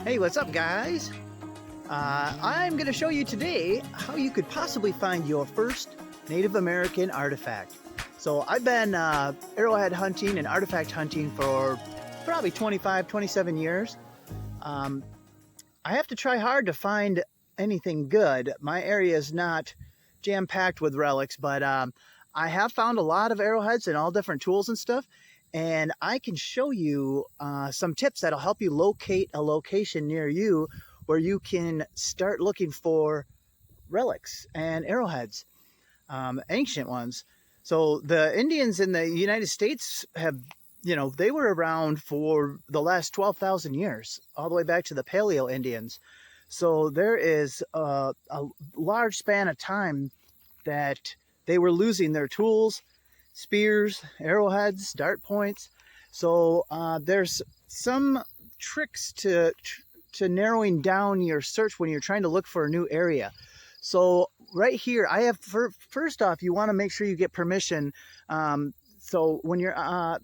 Hey, what's up, guys? I'm going to show you today how you could possibly find your first Native American artifact. So I've been arrowhead hunting and artifact hunting for probably 25, 27 years. Um, I have to try hard to find anything good. My area is not jam-packed with relics, but I have found a lot of arrowheads and all different tools and stuff. And I can show you some tips that'll help you locate a location near you where you can start looking for relics and arrowheads, ancient ones. So the Indians in the United States have, they were around for the last 12,000 years, all the way back to the Paleo Indians. So there is a large span of time that they were losing their tools, spears, arrowheads, dart points. So there's some tricks to narrowing down your search when you're trying to look for a new area. So right here, I have, first off, you want to make sure you get permission. So when you're,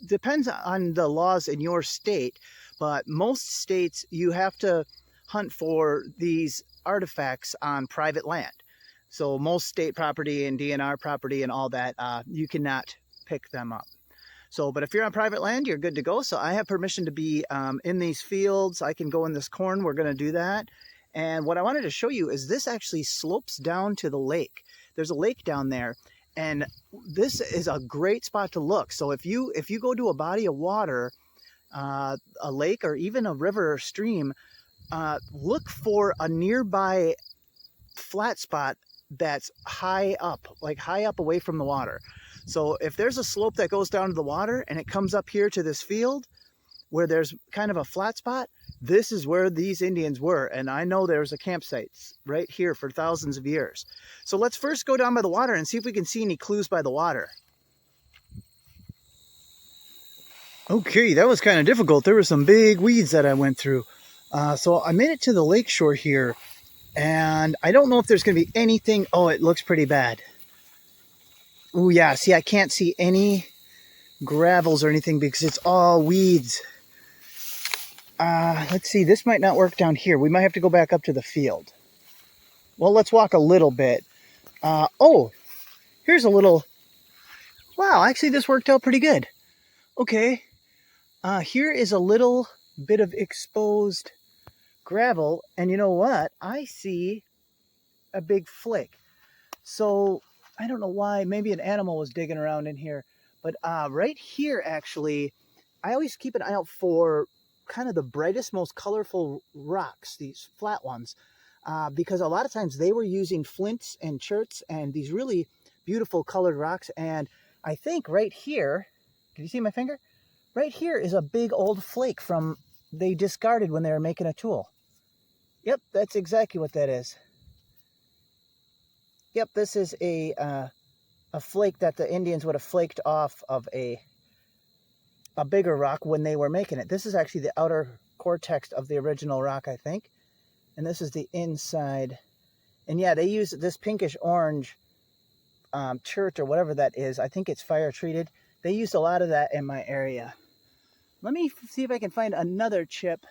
depends on the laws in your state, but most states you have to hunt for these artifacts on private land. So most state property and DNR property and all that, you cannot pick them up. So, but if you're on private land, you're good to go. So I have permission to be in these fields. I can go in this corn. We're going to do that. And what I wanted to show you is this actually slopes down to the lake. There's a lake down there, and this is a great spot to look. So if you go to a body of water, a lake, or even a river or stream, look for a nearby flat spot that's high up, like high up away from the water. So if there's a slope that goes down to the water and it comes up here to this field where there's kind of a flat spot, this is where these Indians were. And I know there's a campsite right here for thousands of years. So let's first go down by the water and see if we can see any clues by the water. Okay, that was kind of difficult. There were some big weeds that I went through. So I made it to the lake shore here, and I don't know if there's going to be anything. Oh, it looks pretty bad. Oh yeah, see, I can't see any gravels or anything because it's all weeds. Let's see, this might not work down here. We might have to go back up to the field. Well, let's walk a little bit. Oh, here's a little, wow, actually this worked out pretty good. Okay, here is a little bit of exposed gravel, and you know what? I see a big flake. So I don't know why, maybe an animal was digging around in here, but right here, actually, I always keep an eye out for kind of the brightest, most colorful rocks, these flat ones, because a lot of times they were using flints and cherts and these really beautiful colored rocks. And I think right here, can you see my finger? Right here is a big old flake from, they discarded when they were making a tool. Yep, that's exactly what that is. Yep, this is a flake that the Indians would have flaked off of a bigger rock when they were making it. This is actually the outer cortex of the original rock, I think. And this is the inside. And yeah, they use this pinkish orange chert or whatever that is. I think it's fire treated. They used a lot of that in my area. Let me see if I can find another chip,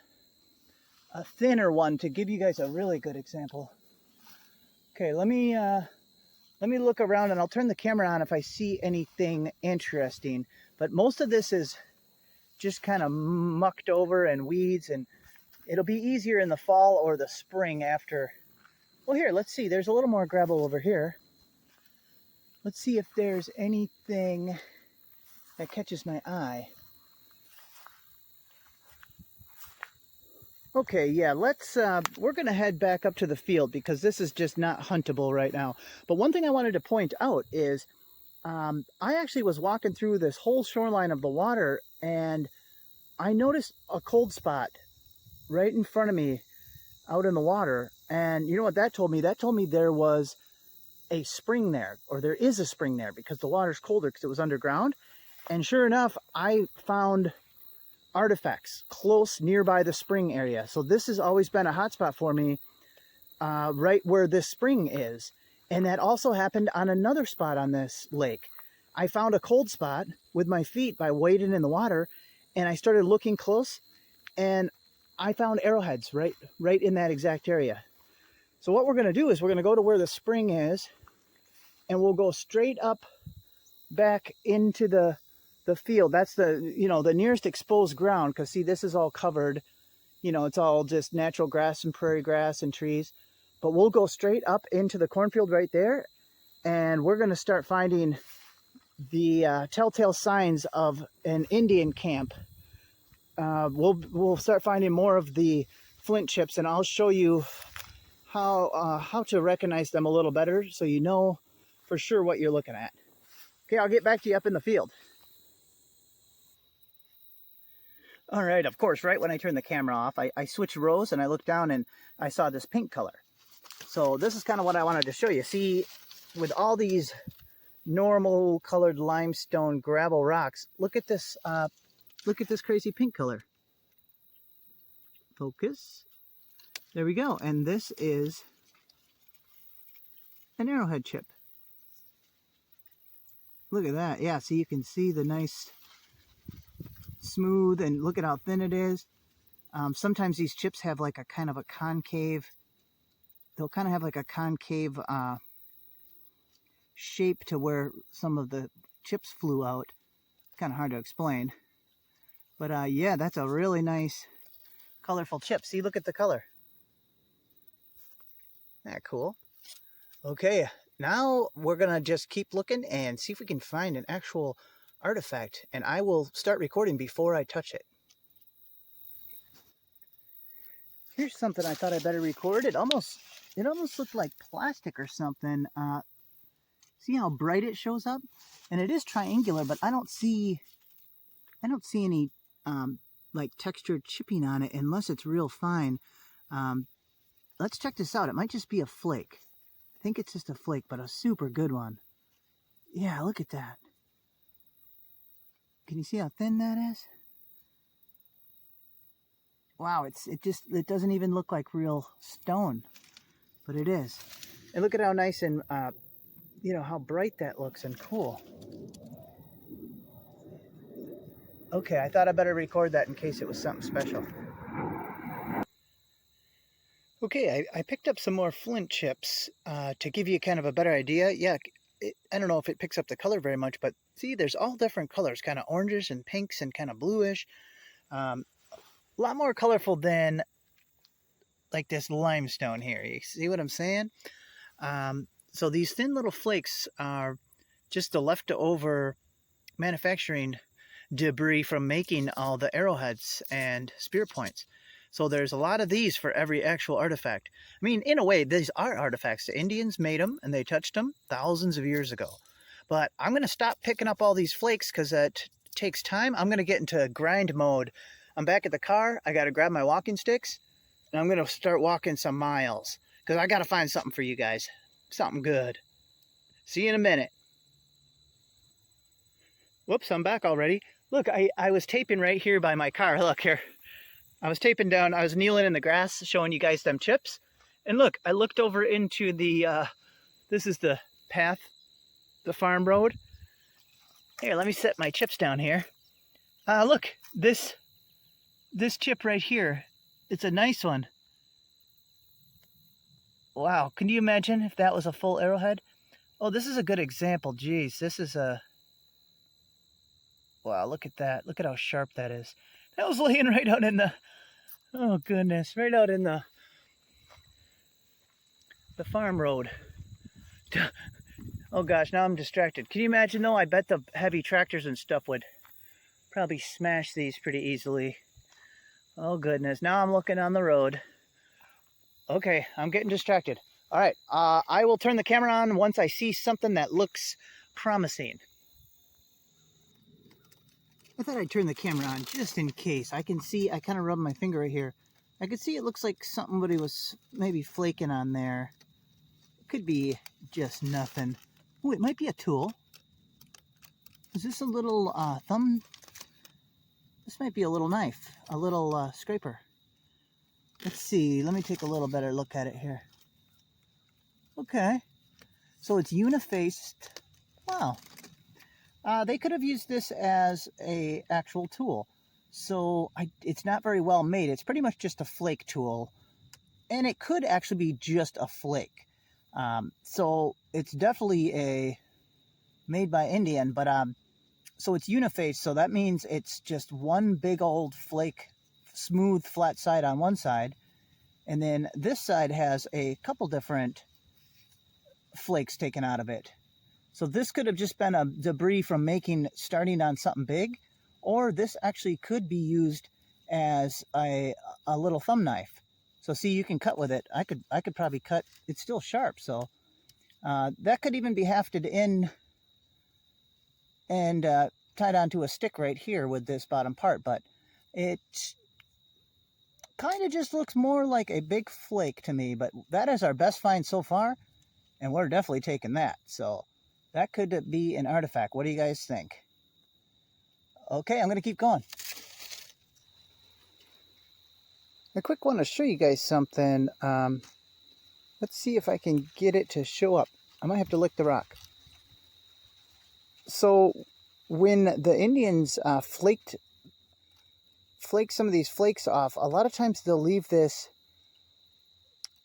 a thinner one, to give you guys a really good example. Okay, let me look around, and I'll turn the camera on if I see anything interesting. But most of this is just kind of mucked over and weeds, and it'll be easier in the fall or the spring after. Well, here, let's see. There's a little more gravel over here. Let's see if there's anything that catches my eye. Okay, yeah, we're going to head back up to the field because this is just not huntable right now. But one thing I wanted to point out is I actually was walking through this whole shoreline of the water, and I noticed a cold spot right in front of me out in the water. And you know what that told me? That told me there was a spring there, or there is a spring there, because the water's colder because it was underground. And sure enough, I found artifacts close nearby the spring area. So this has always been a hot spot for me, right where this spring is. And that also happened on another spot on this lake. I found a cold spot with my feet by wading in the water, and I started looking close, and I found arrowheads right in that exact area. So what we're going to do is we're going to go to where the spring is, and we'll go straight up back into the field. That's the, you know, the nearest exposed ground, because see, this is all covered. You know, it's all just natural grass and prairie grass and trees. But we'll go straight up into the cornfield right there, and we're going to start finding the telltale signs of an Indian camp. We'll start finding more of the flint chips, and I'll show you how to recognize them a little better, so you know for sure what you're looking at. Okay, I'll get back to you up in the field. All right, of course, right when I turned the camera off, I switched rows and I looked down and I saw this pink color. So this is kind of what I wanted to show you. See, with all these normal colored limestone gravel rocks, look at this crazy pink color. Focus. There we go. And this is an arrowhead chip. Look at that. Yeah, so you can see the nice smooth, and look at how thin it is. Sometimes these chips have like a kind of a concave, they'll kind of have like a concave shape to where some of the chips flew out. Kind of hard to explain. But yeah, that's a really nice colorful chip. See, look at the color. Isn't that cool? Okay, now we're gonna just keep looking and see if we can find an actual artifact, and I will start recording before I touch it. Here's something I thought I better record. It almost looked like plastic or something. See how bright it shows up? And it is triangular, but I don't see any like textured chipping on it unless it's real fine. Let's check this out. It might just be a flake. I think it's just a flake, but a super good one. Yeah, look at that. Can you see how thin that is? Wow, it doesn't even look like real stone, but it is. And look at how nice and you know, how bright that looks and cool. Okay, I thought I better record that in case it was something special. Okay, I picked up some more flint chips to give you kind of a better idea. Yeah, I don't know if it picks up the color very much, but see, there's all different colors, kind of oranges and pinks and kind of bluish. A lot more colorful than like this limestone here. You see what I'm saying? So these thin little flakes are just the leftover manufacturing debris from making all the arrowheads and spear points. So there's a lot of these for every actual artifact. I mean, in a way, these are artifacts. The Indians made them and they touched them thousands of years ago. But I'm going to stop picking up all these flakes because that takes time. I'm going to get into grind mode. I'm back at the car. I got to grab my walking sticks and I'm going to start walking some miles because I got to find something for you guys. Something good. See you in a minute. Whoops, I'm back already. Look, I was taping right here by my car. Look here. I was taping down, I was kneeling in the grass showing you guys them chips. And look, I looked over into the, this is the path, the farm road. Here, let me set my chips down here. Look, this chip right here, it's a nice one. Wow, can you imagine if that was a full arrowhead? Oh, this is a good example. Geez, this is a... Wow, look at that. Look at how sharp that is. That was laying right out in the... Oh, goodness. Right out in the farm road. Oh, gosh, now I'm distracted. Can you imagine, though? I bet the heavy tractors and stuff would probably smash these pretty easily. Oh, goodness. Now I'm looking on the road. Okay, I'm getting distracted. All right, I will turn the camera on once I see something that looks promising. I thought I'd turn the camera on just in case. I can see, I kind of rubbed my finger right here. I can see it looks like somebody was maybe flaking on there. It could be just nothing. Oh, it might be a tool. Is this a little thumb? This might be a little knife, a little scraper. Let's see, let me take a little better look at it here. Okay, so it's unifaced. Wow. They could have used this as a actual tool. So it's not very well made. It's pretty much just a flake tool, and it could actually be just a flake. So it's definitely made by Indian, but so it's uniface, so that means it's just one big old flake, smooth flat side on one side, and then this side has a couple different flakes taken out of it. So this could have just been a debris from starting on something big, or this actually could be used as a little thumb knife. So see, you can cut with it. I could probably cut. It's still sharp, so that could even be hafted in and tied onto a stick right here with this bottom part. But it kind of just looks more like a big flake to me. But that is our best find so far, and we're definitely taking that. So that could be an artifact. What do you guys think? Okay, I'm going to keep going. I quick want to show you guys something. Let's see if I can get it to show up. I might have to lick the rock. So when the Indians flake some of these flakes off, a lot of times they'll leave this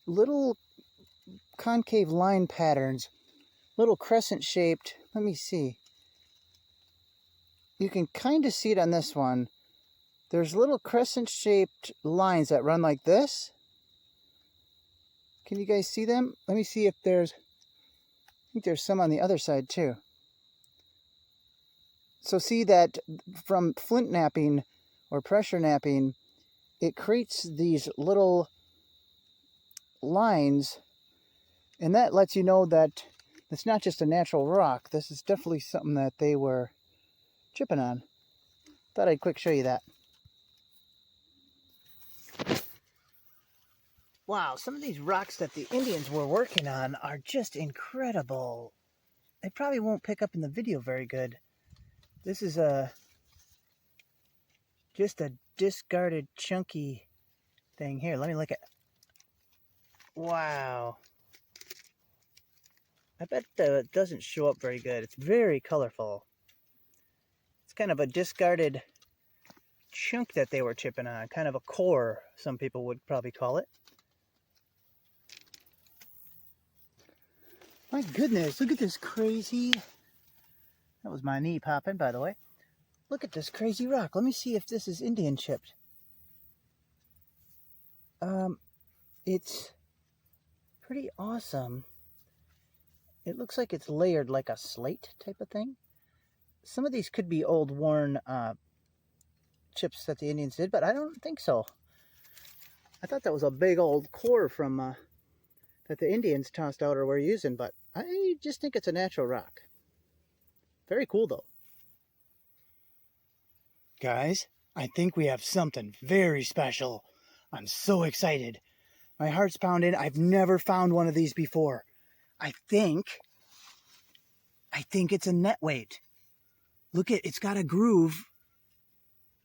little concave line patterns, little crescent shaped. Let me see. You can kind of see it on this one. There's little crescent shaped lines that run like this. Can you guys see them? Let me see if I think there's some on the other side too. So see that from flint knapping or pressure knapping, it creates these little lines, and that lets you know that it's not just a natural rock. This is definitely something that they were chipping on. Thought I'd quick show you that. Wow, some of these rocks that the Indians were working on are just incredible. They probably won't pick up in the video very good. This is just a discarded chunky thing. Here, let me look at. Wow. I bet it doesn't show up very good. It's very colorful. It's kind of a discarded chunk that they were chipping on. Kind of a core, some people would probably call it. My goodness, look at this crazy... That was my knee popping, by the way. Look at this crazy rock. Let me see if this is Indian chipped. It's pretty awesome. It looks like it's layered like a slate type of thing. Some of these could be old worn chips that the Indians did, but I don't think so. I thought that was a big old core from that the Indians tossed out or were using, but I just think it's a natural rock. Very cool though. Guys, I think we have something very special. I'm so excited. My heart's pounding. I've never found one of these before. I think it's a net weight. Look it's got a groove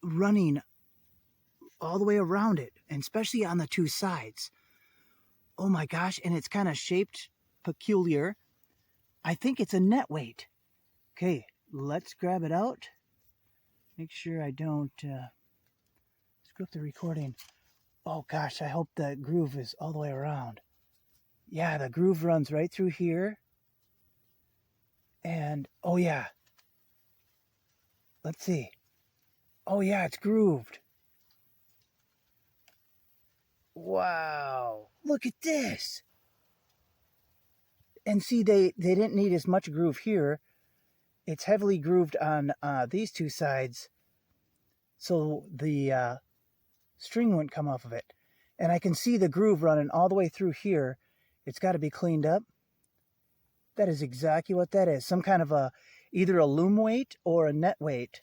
running all the way around it, and especially on the two sides. Oh my gosh, and it's kind of shaped peculiar. I think it's a net weight. Okay, let's grab it out. Make sure I don't screw up the recording. Oh gosh, I hope the groove is all the way around. Yeah, the groove runs right through here. And, oh yeah. Let's see. Oh yeah, it's grooved. Wow, look at this. And see, they didn't need as much groove here. It's heavily grooved on these two sides, so the string wouldn't come off of it. And I can see the groove running all the way through here. It's got to be cleaned up. That is exactly what that is. Some kind of either a loom weight or a net weight.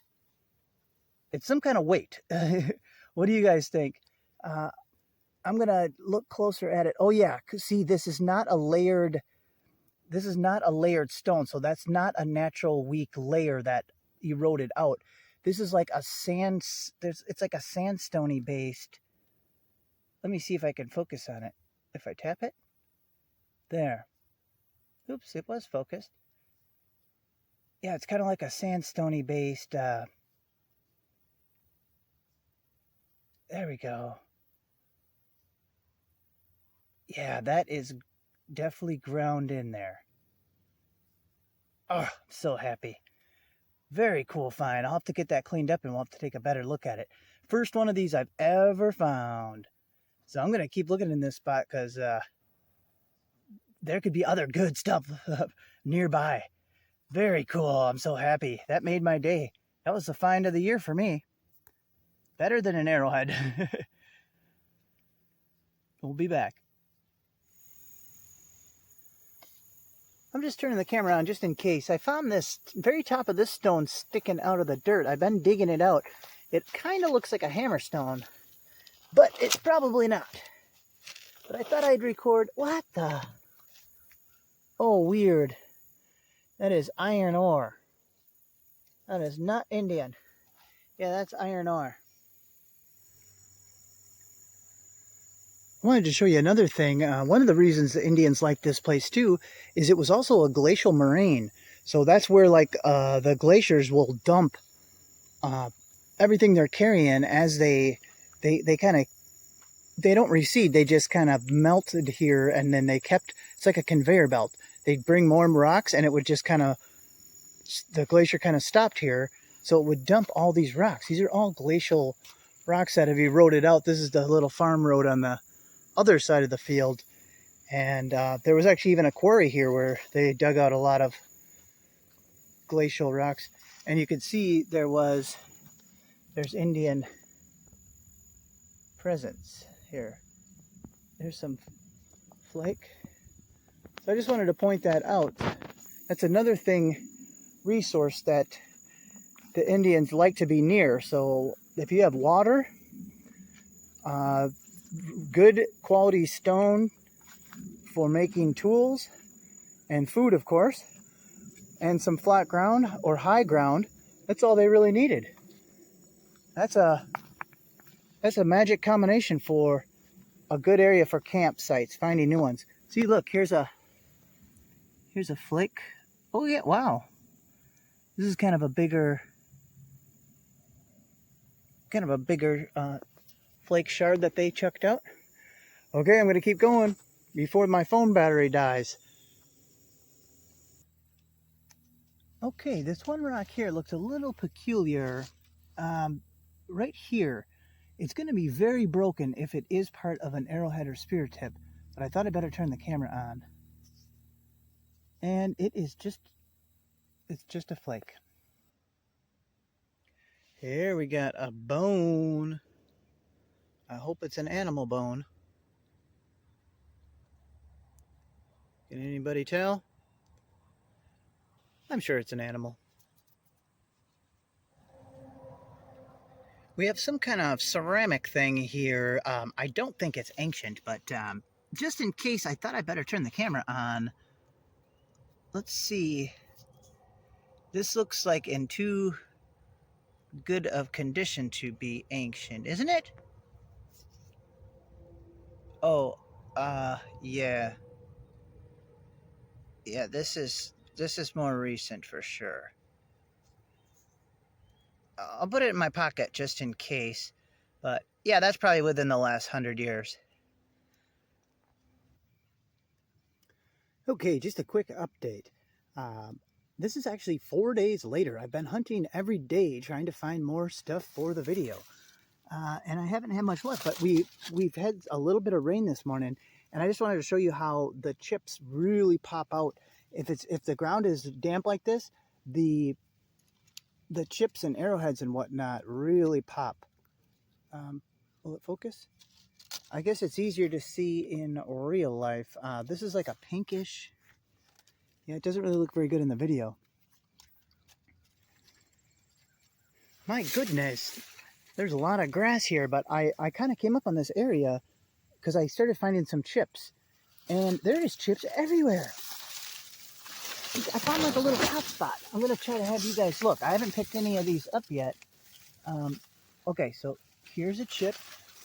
It's some kind of weight. What do you guys think? I'm going to look closer at it. Oh yeah, see, this is not a layered stone, so that's not a natural weak layer that eroded out. This is like a it's like a sandstone-y based. Let me see if I can focus on it. If I tap it. There. Oops, it was focused. Yeah, it's kind of like a sandstone-y based There we go. Yeah, that is definitely ground in there. Oh, I'm so happy. Very cool find. I'll have to get that cleaned up and we'll have to take a better look at it. First one of these I've ever found. So I'm going to keep looking in this spot because there could be other good stuff nearby. Very cool. I'm so happy. That made my day. That was the find of the year for me. Better than an arrowhead. We'll be back. I'm just turning the camera on just in case. I found this very top of this stone sticking out of the dirt. I've been digging it out. It kind of looks like a hammerstone, but it's probably not. But I thought I'd record. What the? Oh, weird. That is iron ore. That is not Indian. Yeah, that's iron ore. I wanted to show you another thing. One of the reasons the Indians like this place too is it was also a glacial moraine. So that's where like the glaciers will dump everything they're carrying as they kind of, they don't recede. They just kind of melted here, and then they kept, it's like a conveyor belt. They'd bring more rocks and it would just kind of, the glacier kind of stopped here. So it would dump all these rocks. These are all glacial rocks that have eroded out. This is the little farm road on the other side of the field, and there was actually even a quarry here where they dug out a lot of glacial rocks, and you can see there's Indian presence here. There's some flake. So I just wanted to point that out. That's another resource that the Indians like to be near. So if you have water, good quality stone for making tools, and food, of course, and some flat ground or high ground, that's all they really needed. That's a magic combination for a good area for campsites, finding new ones. See, look, here's a flake. Oh yeah, wow. This is kind of a bigger flake shard that they chucked out. Okay, I'm going to keep going before my phone battery dies. Okay, this one rock here looks a little peculiar. Right here, it's going to be very broken if it is part of an arrowhead or spear tip, but I thought I'd better turn the camera on. And it's just a flake. Here we got a bone. I hope it's an animal bone. Can anybody tell? I'm sure it's an animal. We have some kind of ceramic thing here. I don't think it's ancient, but just in case, I thought I'd better turn the camera on. Let's see. This looks like in too good of condition to be ancient, isn't it? Oh, yeah. Yeah, this is more recent for sure. I'll put it in my pocket just in case. But yeah, that's probably within the last 100 years. Okay, just a quick update. This is actually 4 days later. I've been hunting every day trying to find more stuff for the video. And I haven't had much luck, but we've had a little bit of rain this morning, and I just wanted to show you how the chips really pop out. If the ground is damp like this, the chips and arrowheads and whatnot really pop. Will it focus? I guess it's easier to see in real life. This is like a pinkish. Yeah, it doesn't really look very good in the video. My goodness, there's a lot of grass here, but I kind of came up on this area because I started finding some chips, and there is chips everywhere. I found like a little hot spot. I'm going to try to have you guys look. I haven't picked any of these up yet. Okay, so here's a chip.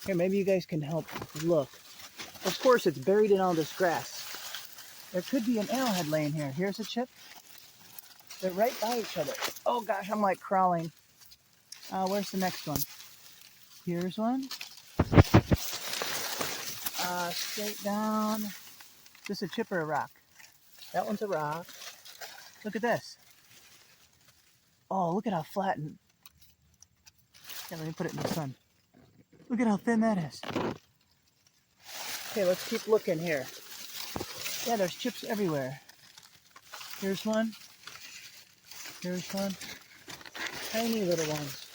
Here, maybe you guys can help look. Of course, it's buried in all this grass. There could be an arrowhead laying here. Here's a chip. They're right by each other. Oh gosh, I'm like crawling. Where's the next one? Here's one. Straight down. This is a chip or a rock? That one's a rock. Look at this. Oh, look at how flat and... Yeah, let me put it in the sun. Look at how thin that is. Okay, let's keep looking here. Yeah, there's chips everywhere. Here's one. Here's one. Tiny little ones.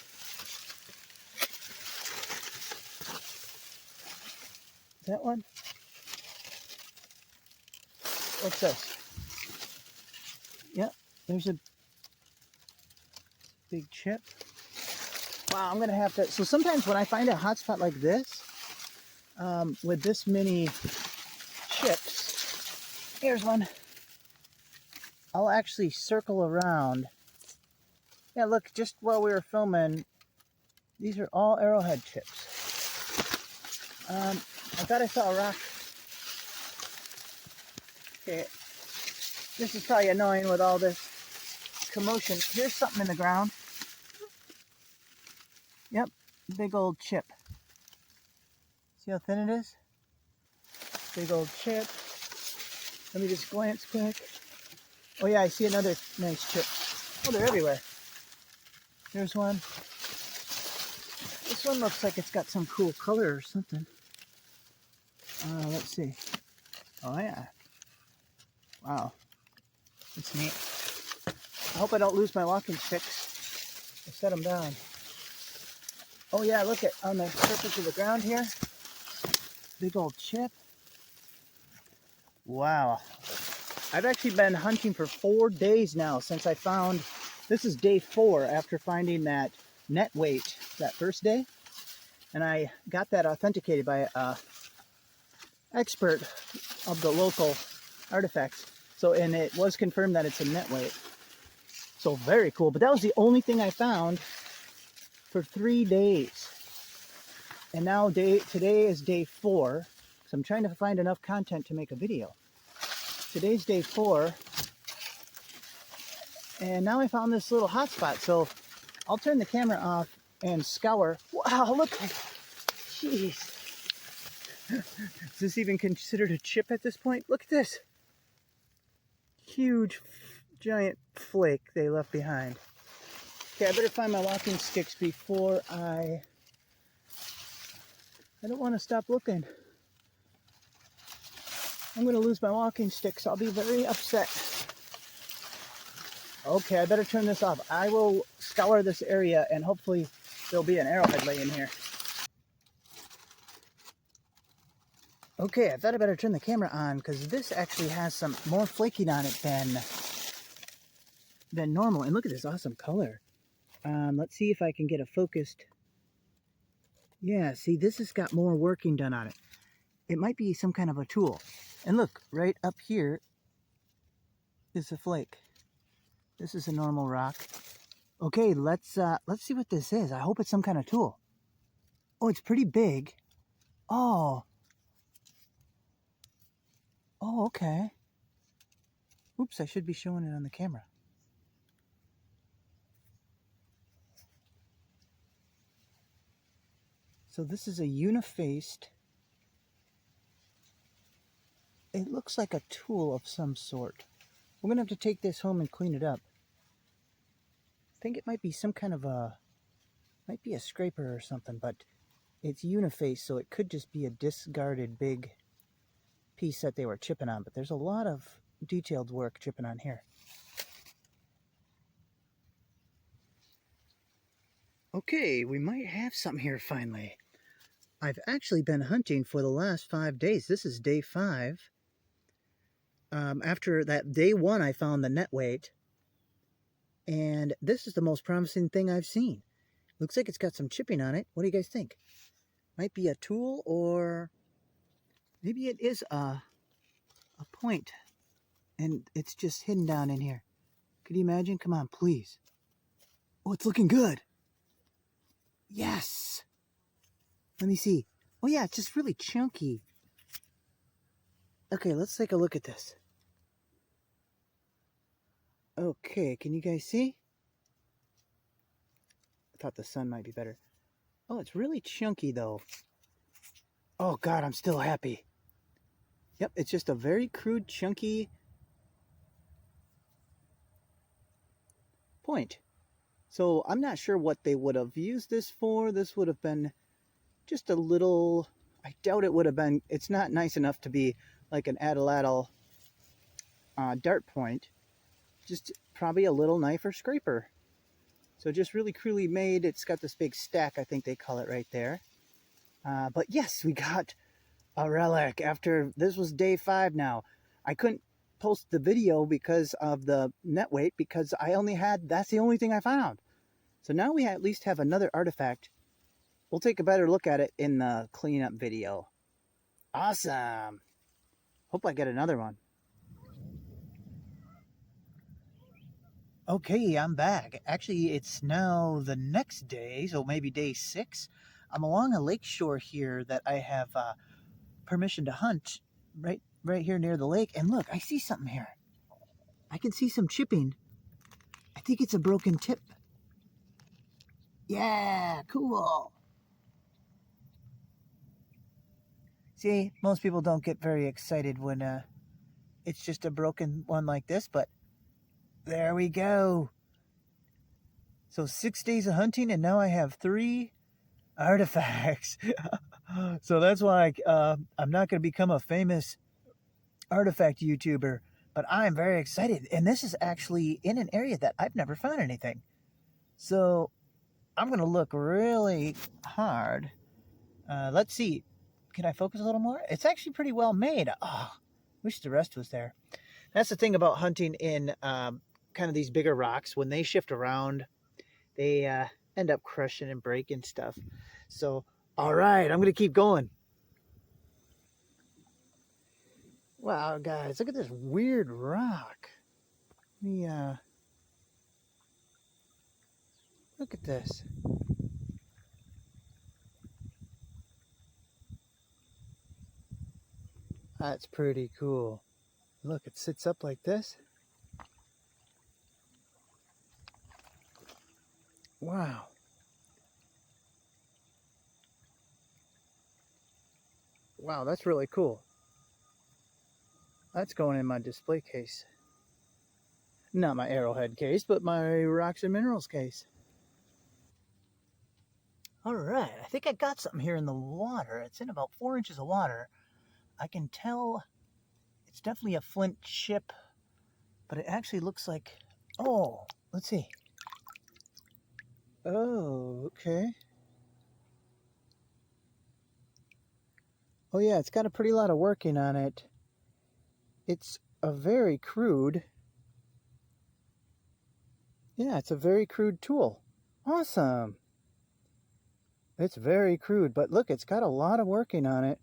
That one? What's this? Yep, there's a big chip. Wow, I'm gonna have to. So sometimes when I find a hot spot like this, with this many chips, here's one. I'll actually circle around. Yeah, look, just while we were filming, these are all Arrowhead chips. I thought I saw a rock. Okay, this is probably annoying with all this commotion. Here's something in the ground. Yep, big old chip. See how thin it is? Big old chip. Let me just glance quick. Oh yeah, I see another nice chip. Oh, they're everywhere. There's one. This one looks like it's got some cool color or something. Let's see. Oh yeah. Wow. That's neat. I hope I don't lose my walking sticks. I set them down. Oh yeah, look at on the surface of the ground here. Big old chip. Wow. I've actually been hunting for 4 days now since I found, this is day 4 after finding that net weight that first day. And I got that authenticated by an expert of the local artifacts. So, and it was confirmed that it's a net weight. So very cool. But that was the only thing I found for 3 days. And now today is day 4. So I'm trying to find enough content to make a video. Today's day 4. And now I found this little hot spot. So I'll turn the camera off and scour. Wow, look. Jeez. Is this even considered a chip at this point? Look at this. Huge, giant flake they left behind. Okay, I better find my walking sticks before I don't want to stop looking. I'm going to lose my walking sticks. I'll be very upset. Okay, I better turn this off. I will scour this area and hopefully there'll be an arrowhead laying here. Okay, I thought I better turn the camera on because this actually has some more flaking on it than normal. And look at this awesome color. Let's see if I can get a focused. Yeah, see, this has got more working done on it. It might be some kind of a tool. And look, right up here is a flake. This is a normal rock. Okay, let's see what this is. I hope it's some kind of tool. Oh, it's pretty big. Oh. Oh, okay. Oops, I should be showing it on the camera. So this is a unifaced. It looks like a tool of some sort. We're gonna have to take this home and clean it up. I think it might be some kind of might be a scraper or something, but it's unifaced, so it could just be a discarded big piece that they were chipping on, but there's a lot of detailed work chipping on here. Okay, we might have something here finally. I've actually been hunting for the last 5 days. This is day 5. After that day 1, I found the net weight. And this is the most promising thing I've seen. Looks like it's got some chipping on it. What do you guys think? Might be a tool, or maybe it is a point. And it's just hidden down in here. Could you imagine? Come on, please. Oh, it's looking good. Yes. Let me see. Oh yeah, it's just really chunky. Okay, let's take a look at this. Okay, can you guys see? I thought the sun might be better. Oh, it's really chunky though. Oh God, I'm still happy. Yep, it's just a very crude, chunky point. So I'm not sure what they would have used this for. This would have been just a little, I doubt it would have been, it's not nice enough to be like an atlatl dart point. Just probably a little knife or scraper. So just really crudely made. It's got this big stack, I think they call it right there. But yes, we got a relic after, this was day 5 now. I couldn't post the video because of the net weight because I only had, that's the only thing I found. So now we at least have another artifact. We'll take a better look at it in the cleanup video. Awesome. Hope I get another one. Okay, I'm back. Actually, it's now the next day, so maybe day 6. I'm along a lake shore here that I have permission to hunt right here near the lake. And look, I see something here. I can see some chipping. I think it's a broken tip. Yeah, cool. See, most people don't get very excited when it's just a broken one like this, but there we go. So 6 days of hunting, and now I have 3 artifacts. So that's why I'm not going to become a famous artifact YouTuber, but I'm very excited. And this is actually in an area that I've never found anything. So I'm going to look really hard. Let's see. Can I focus a little more? It's actually pretty well made. Oh, wish the rest was there. That's the thing about hunting in kind of these bigger rocks. When they shift around, they end up crushing and breaking stuff. So, all right, I'm going to keep going. Wow, guys, look at this weird rock. Let me look at this. That's pretty cool. Look, it sits up like this. Wow. Wow, that's really cool. That's going in my display case. Not my Arrowhead case, but my Rocks and Minerals case. All right, I think I got something here in the water. It's in about 4 inches of water. I can tell it's definitely a flint chip, but it actually looks like, oh, let's see. Oh, okay. Oh yeah, it's got a pretty lot of working on it. It's a very crude, yeah, it's a very crude tool. Awesome. It's very crude, but look, it's got a lot of working on it.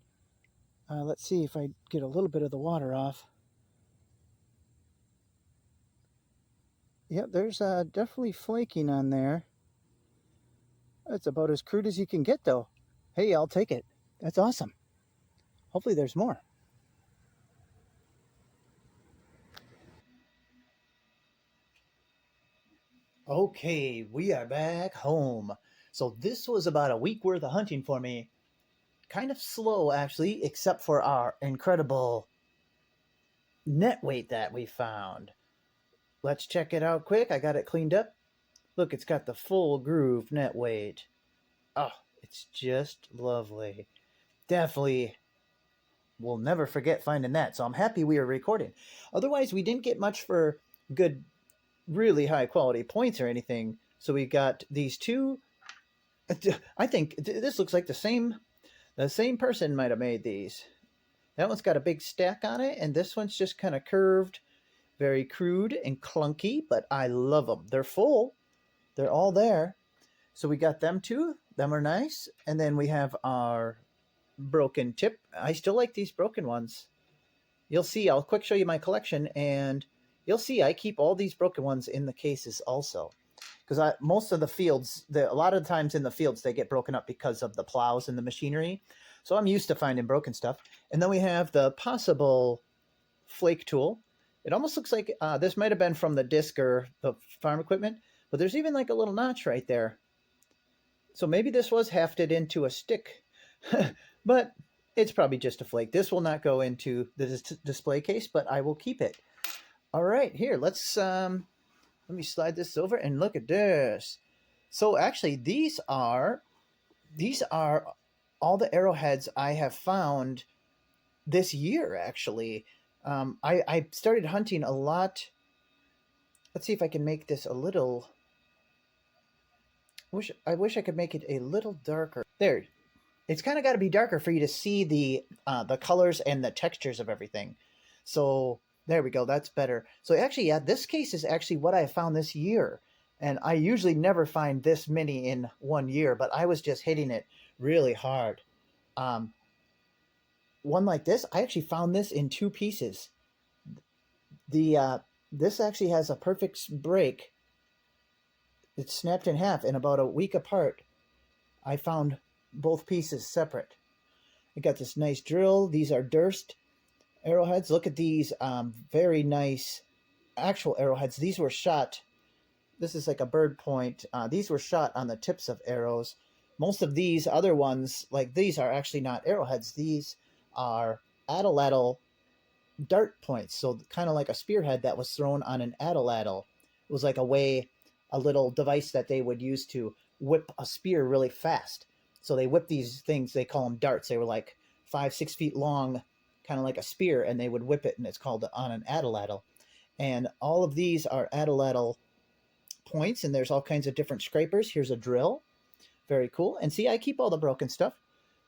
Let's see if I get a little bit of the water off. Yep, there's definitely flaking on there. That's about as crude as you can get, though. Hey, I'll take it. That's awesome. Hopefully there's more. Okay, we are back home. So this was about a week worth of hunting for me. Kind of slow, actually, except for our incredible net weight that we found. Let's check it out quick. I got it cleaned up. Look, it's got the full groove net weight. Oh, it's just lovely. Definitely will never forget finding that. So I'm happy we are recording. Otherwise, we didn't get much for good, really high quality points or anything. So we got these 2. I think this looks like the same person might have made these. That one's got a big stack on it, and this one's just kind of curved, very crude and clunky, but I love them. They're full. They're all there. So we got them 2. Them are nice. And then we have our broken tip. I still like these broken ones. You'll see, I'll quick show you my collection, and you'll see I keep all these broken ones in the cases also. Because most of the fields, a lot of the times in the fields, they get broken up because of the plows and the machinery. So I'm used to finding broken stuff. And then we have the possible flake tool. It almost looks like this might have been from the disc or the farm equipment, but there's even like a little notch right there. So maybe this was hafted into a stick. But It's probably just a flake. This will not go into the display case, but I will keep it. All right, here, let me slide this over and look at this. So actually, these are all the arrowheads I have found this year. Actually, I started hunting a lot. Let's see if I can make this a little. I wish I could make it a little darker. There, it's kind of got to be darker for you to see the colors and the textures of everything. So there we go. That's better. So actually, yeah, this case is actually what I found this year, and I usually never find this many in one year, but I was just hitting it really hard. Um, One like this, I actually found this in two pieces. The This actually has a perfect break. It's snapped in half in about a week apart. I found both pieces separate. I got this nice drill. These are Durst arrowheads. Look at these very nice actual arrowheads. These were shot. This is like a bird point. These were shot on the tips of arrows. Most of these other ones, like these, are actually not arrowheads. These are atlatl dart points. So kind of like a spearhead that was thrown on an atlatl. It was like a little device that they would use to whip a spear really fast. So they whip these things. They call them darts. They were like 5-6 feet long, kind of like a spear, and they would whip it, and it's called on an atlatl. And all of these are atlatl points, and there's all kinds of different scrapers. Here's a drill. Very cool. And see, I keep all the broken stuff.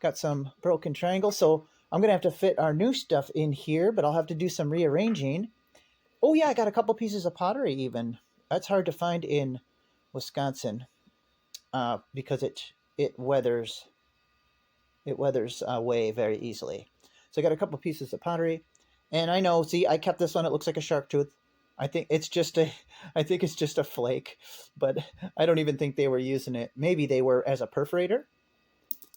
Got some broken triangles. So I'm going to have to fit our new stuff in here, but I'll have to do some rearranging. Oh, yeah, I got a couple pieces of pottery even. That's hard to find in Wisconsin because it weathers away very easily. So I got a couple pieces of pottery. And I know, see, I kept this one. It looks like a shark tooth. I think it's just a flake, but I don't even think they were using it. Maybe they were as a perforator.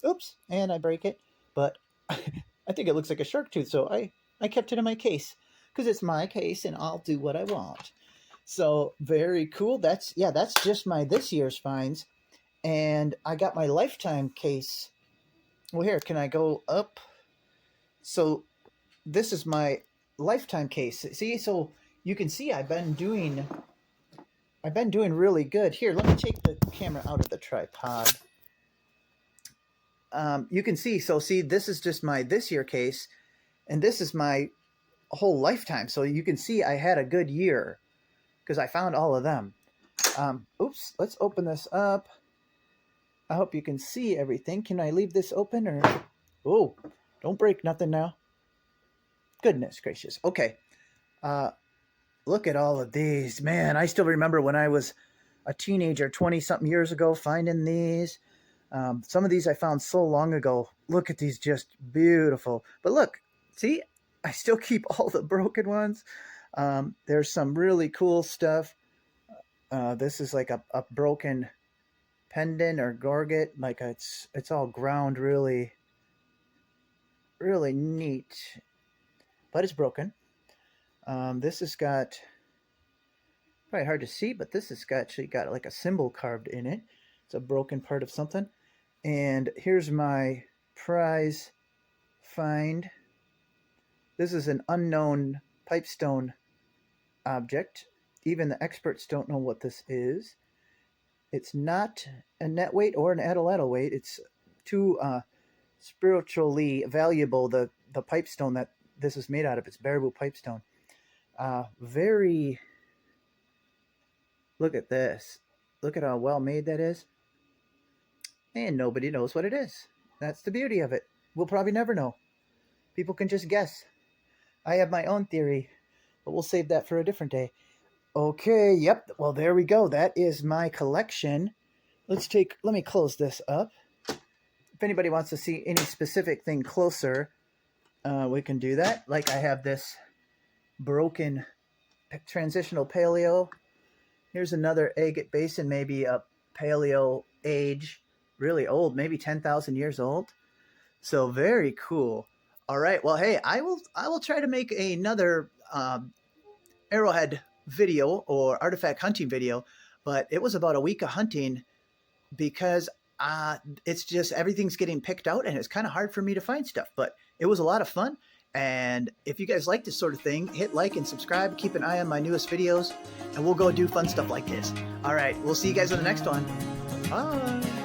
Oops, and I break it. But I think it looks like a shark tooth, so I kept it in my case because it's my case and I'll do what I want. So very cool. That's just my this year's finds. And I got my lifetime case. Well, here, can I go up? So this is my lifetime case. See, so you can see I've been doing really good. Here, let me take the camera out of the tripod. You can see, this is just my this year case, and this is my whole lifetime. So you can see I had a good year because I found all of them. Oops, let's open this up. I hope you can see everything. Can I leave this open or? Oh, don't break nothing now. Goodness gracious. Okay. Look at all of these. Man, I still remember when I was a teenager 20-something years ago finding these. Some of these I found so long ago. Look at these, just beautiful. But look, see, I still keep all the broken ones. There's some really cool stuff. This is like a broken pendant or gorget. Like it's all ground, really, really neat. But it's broken. This has got, probably hard to see, but this has actually got like a symbol carved in it. It's a broken part of something. And here's my prize find. This is an unknown pipestone object. Even the experts don't know what this is. It's not a net weight or an atlatl weight. It's too spiritually valuable, the pipestone that this is made out of. It's baraboo pipestone. Look at this. Look at how well made that is. And nobody knows what it is. That's the beauty of it. We'll probably never know. People can just guess. I have my own theory, but we'll save that for a different day. Okay, yep. Well, there we go. That is my collection. Let me close this up. If anybody wants to see any specific thing closer, we can do that. Like I have this broken transitional paleo. Here's another agate basin, maybe a paleo age, really old, maybe 10,000 years old. So very cool. All right. Well, hey, I will try to make another arrowhead video or artifact hunting video, but it was about a week of hunting because it's just everything's getting picked out and it's kind of hard for me to find stuff, but it was a lot of fun. And if you guys like this sort of thing, hit like and subscribe, keep an eye on my newest videos, and we'll go do fun stuff like this. All right, we'll see you guys on the next one. Bye.